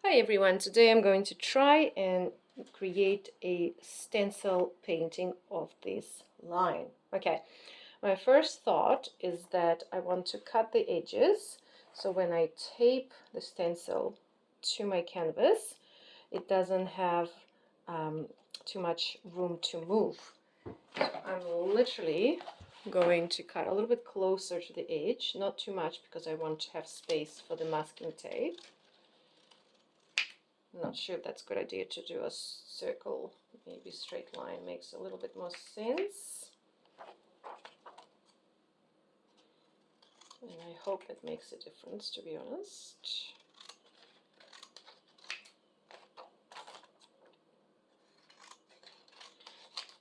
Hi everyone, today I'm going to try and create a stencil painting of this line. Okay, my first thought is that I want to cut the edges so when I tape the stencil to my canvas it doesn't have too much room to move. So I'm literally going to cut a little bit closer to the edge, not too much because I want to have space for the masking tape. I'm not sure if that's a good idea to do a circle. Maybe straight line makes a little bit more sense. And I hope it makes a difference, to be honest.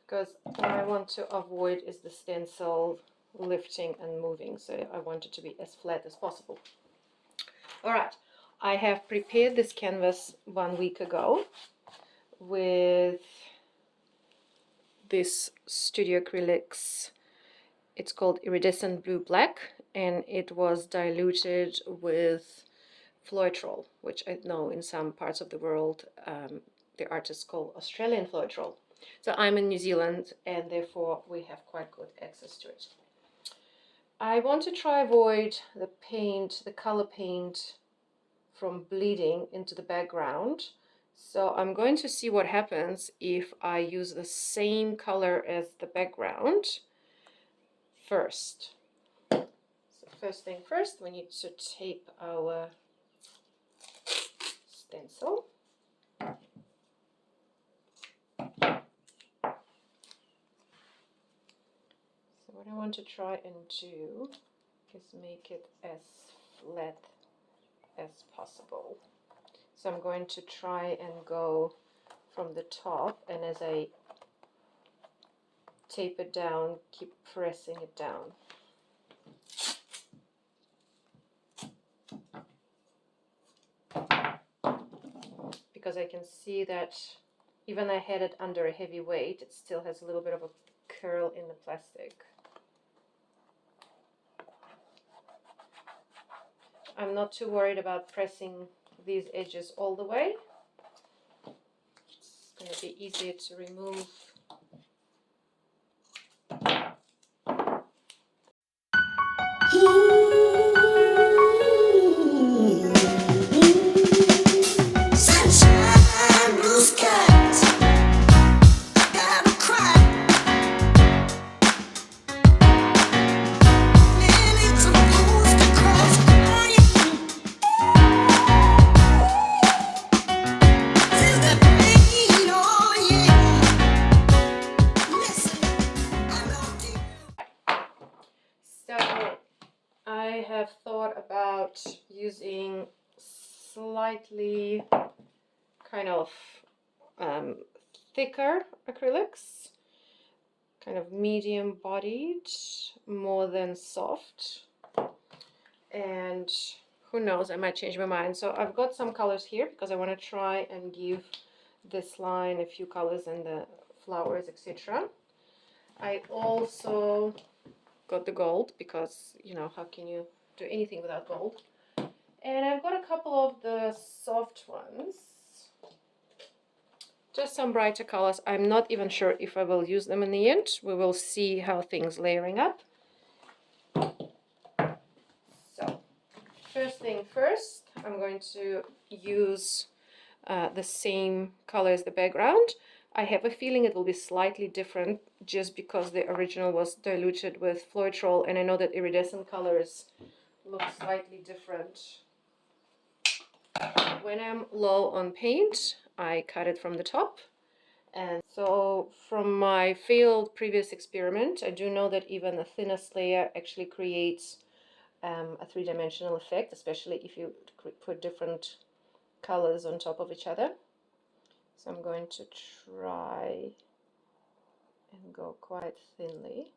Because what I want to avoid is the stencil lifting and moving, so I want it to be as flat as possible. Alright, I have prepared this canvas 1 week ago with this Studio Acrylics. It's called Iridescent Blue Black, and it was diluted with Floetrol, which I know in some parts of the world the artists call Australian Floetrol. So I'm in New Zealand and therefore we have quite good access to it. I want to try avoid the paint, the color paint, from bleeding into the background. So I'm going to see what happens if I use the same color as the background first. So first thing first, we need to tape our stencil. So what I want to try and do is make it as flat as possible. So I'm going to try and go from the top, and as I tape it down, keep pressing it down. Because I can see that even I had it under a heavy weight, it still has a little bit of a curl in the plastic. I'm not too worried about pressing these edges all the way. It's going to be easier to remove. I have thought about using slightly kind of thicker acrylics, kind of medium bodied, more than soft, and who knows, I might change my mind. So I've got some colors here because I want to try and give this line a few colors and the flowers, etc. I also got the gold because, you know, how can you do anything without gold? And I've got a couple of the soft ones, just some brighter colors. I'm not even sure if I will use them in the end. We will see how things layering up. So first thing first, I'm going to use the same color as the background. I have a feeling it will be slightly different just because the original was diluted with Floetrol, and I know that iridescent colors look slightly different. When I'm low on paint, I cut it from the top. And so from my failed previous experiment, I do know that even the thinnest layer actually creates a three-dimensional effect, especially if you put different colors on top of each other. So I'm going to try and go quite thinly.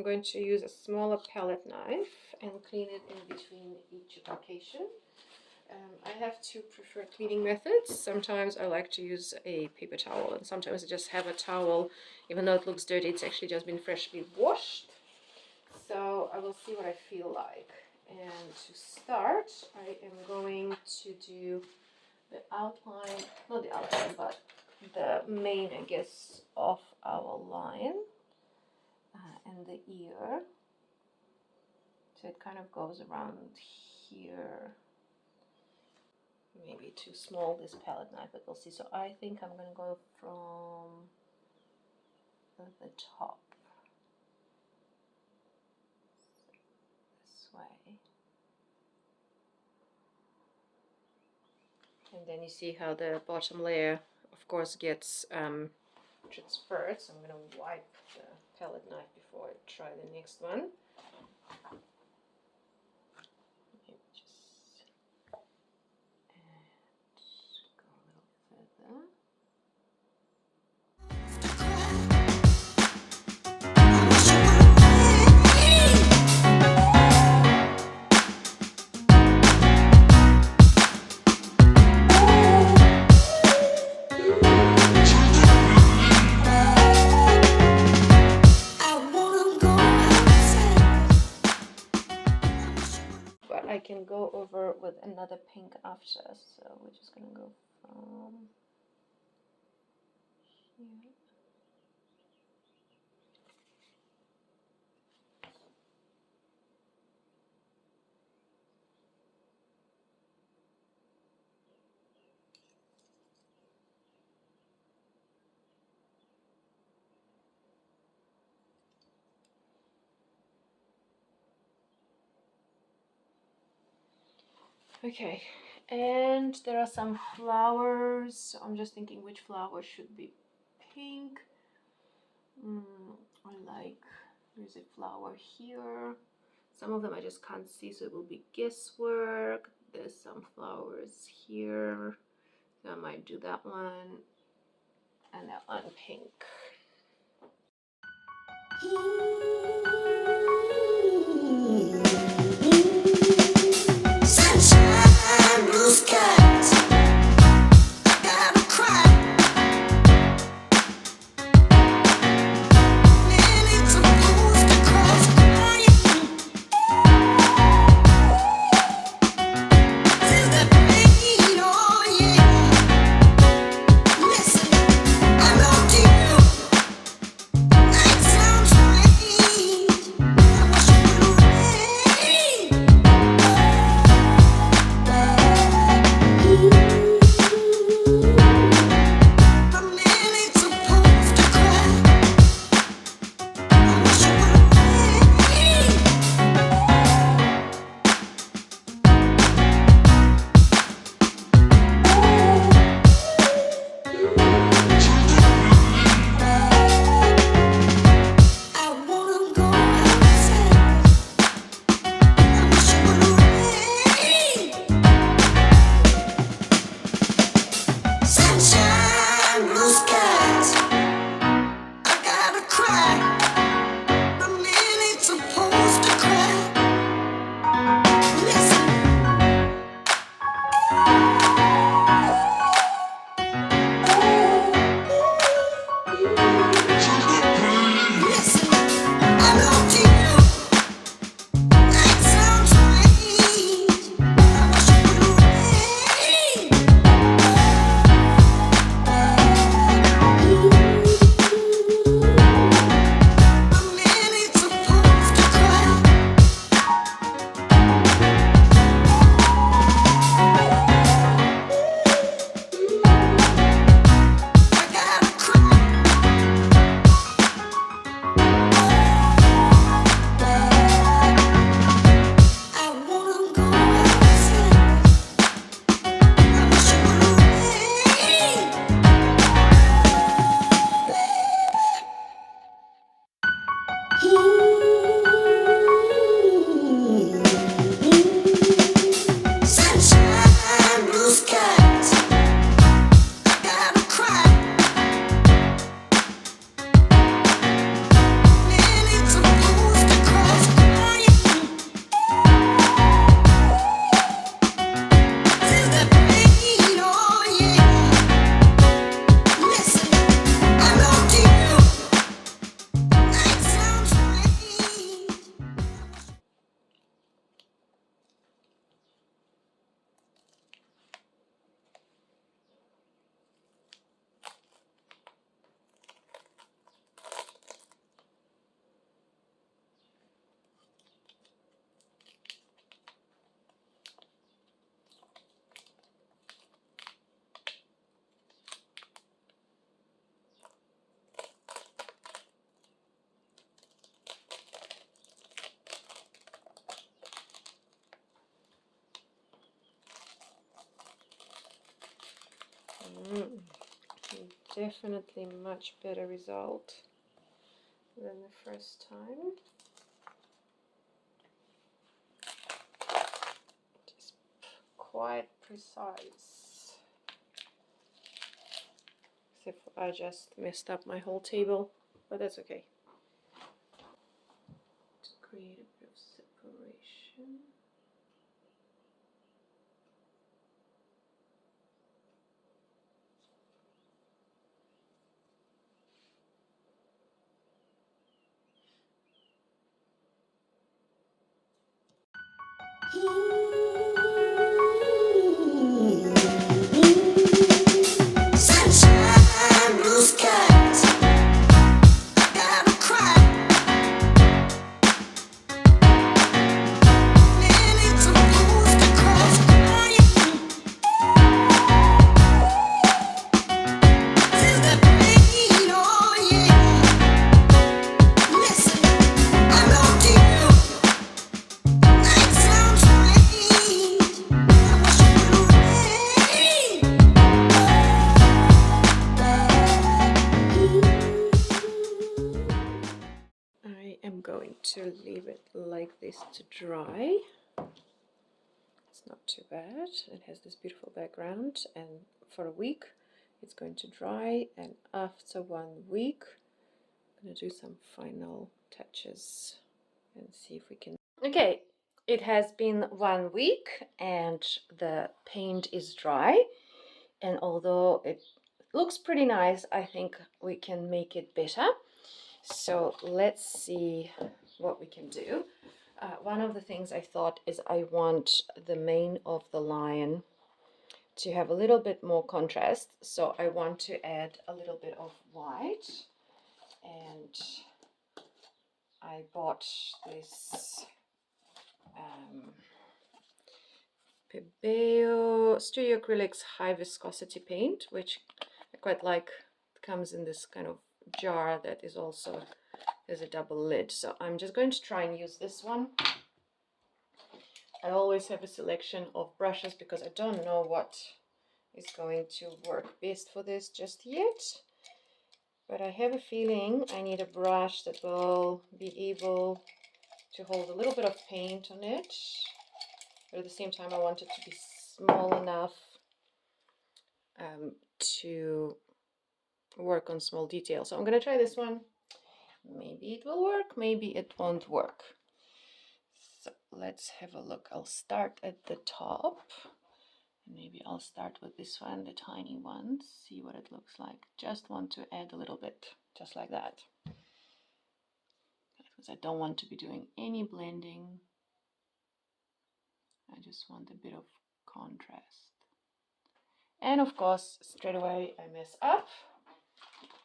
going to use a smaller palette knife and clean it in between each application. I have two preferred cleaning methods. Sometimes I like to use a paper towel, and sometimes I just have a towel. Even though it looks dirty, it's actually just been freshly washed. So I will see what I feel like. And to start, I am going to do the outline, not the outline, but the main, I guess, of our line and the ear. So it kind of goes around here. Maybe too small, this palette knife, but we'll see. So I think I'm going to go from the top this way. And then you see how the bottom layer, of course, gets transferred. So I'm going to wipe the palette knife before I try the next one. I can go over with another pink after, so we're just gonna go from here. Okay, and there are some flowers. So I'm just thinking which flower should be pink. I like, there's a flower here. Some of them I just can't see, so it will be guesswork. There's some flowers here, so I might do that one and that one pink. Sunshine, blue skies, I gotta cry. And it's supposed to cause crying. Since the pain, oh yeah. Listen, I love you. Night sounds rain. Definitely much better result than the first time. Just quite precise. Except for I just messed up my whole table, but that's okay. To create a bit of separation. Sunshine, blue skies, gotta cry. Needing to move across crying. Feel the pain, oh yeah. Listen, I love you. Night sounds strange. I wish you would rain. I am going to leave it like this to dry. It's not too bad. It has this beautiful background, and for a week it's going to dry, and after 1 week I'm going to do some final touches and see if we can. Okay, it has been 1 week and the paint is dry, and although it looks pretty nice, I think we can make it better. So let's see what we can do. One of the things I thought is I want the mane of the lion to have a little bit more contrast. So I want to add a little bit of white, and I bought this Pebeo Studio Acrylics high viscosity paint, which I quite like. It comes in this kind of jar that is also has a double lid. So I'm just going to try and use this one. I always have a selection of brushes because I don't know what is going to work best for this just yet. But I have a feeling I need a brush that will be able to hold a little bit of paint on it. But at the same time, I want it to be small enough to work on small details. So I'm going to try this one. Maybe it will work, maybe it won't work. So let's have a look. I'll start at the top. Maybe I'll start with this one, the tiny one, see what it looks like. Just want to add a little bit, just like that. Because I don't want to be doing any blending. I just want a bit of contrast. And of course, straight away I mess up,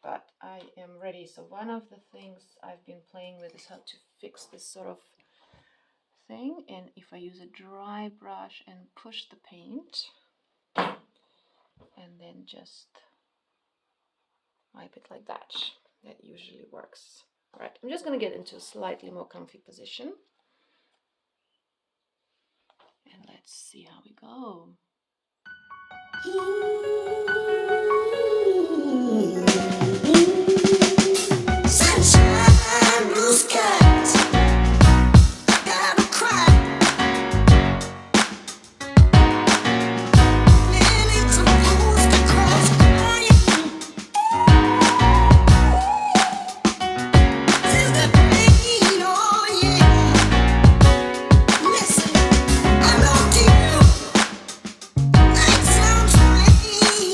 but I am ready. So one of the things I've been playing with is how to fix this sort of thing. And if I use a dry brush and push the paint, and then just wipe it like that, that usually works. All right, I'm just going to get into a slightly more comfy position. And let's see how we go. Sunshine, blue skies, gotta cry. Needing to move across crying. Feel the pain, oh yeah. Listen, I love you. Night sounds strange.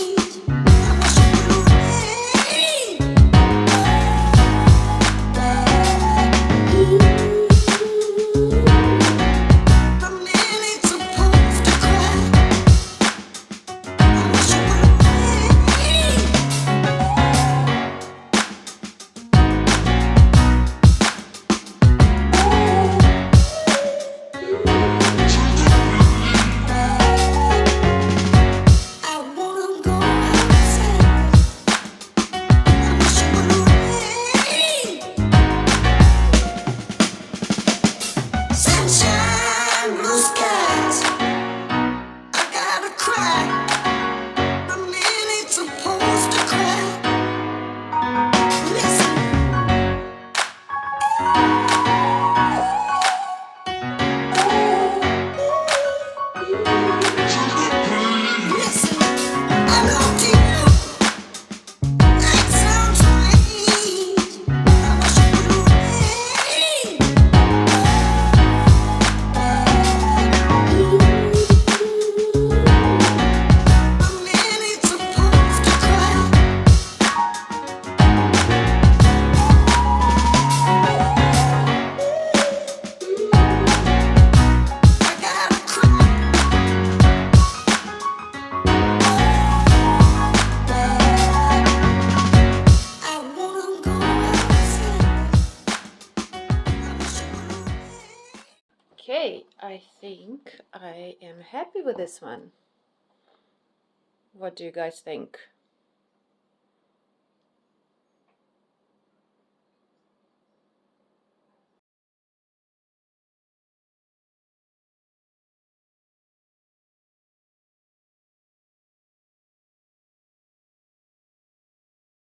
Okay, I think I am happy with this one. What do you guys think?